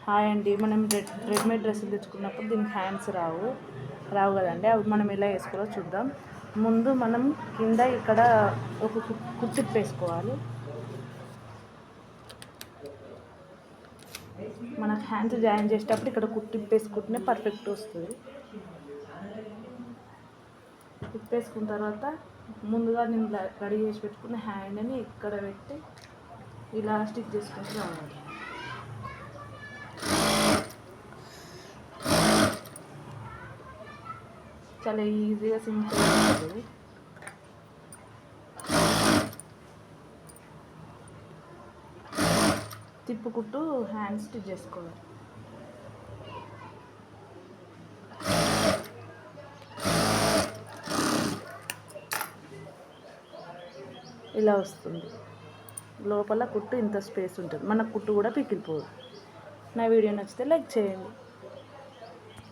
Hi అండి. మనం readymade డ్రెస్సులు తెచ్చుకున్నప్పుడు దీనికి హ్యాండ్స్ రావు కదండి. అవి మనం ఎలా వేసుకోవాలో చూద్దాం. ముందు మనం కింద ఇక్కడ ఒక కుర్చీప్ వేసుకోవాలి. మనకు హ్యాండ్స్ జాయిన్ చేసేటప్పుడు ఇక్కడ కుట్టిప్ వేసుకుంటేనే పర్ఫెక్ట్ వస్తుంది. కుట్టేసుకున్న తర్వాత ముందుగా నేను రెడీ చేసి పెట్టుకున్న హ్యాండ్ని ఇక్కడ పెట్టి ఇలా స్టిచ్ చేసుకుంటూ రావాలి. చాలా ఈజీగా సింపుల్గా ఉంటుంది. తిప్పుకుంటూ హ్యాండ్ స్టిచ్ చేసుకోవాలి. ఇలా వస్తుంది. లోపల కుట్టు ఇంత స్పేస్ ఉంటుంది. మన కుట్టు కూడా పికిలిపోదు. నా వీడియో నచ్చితే లైక్ చేయండి.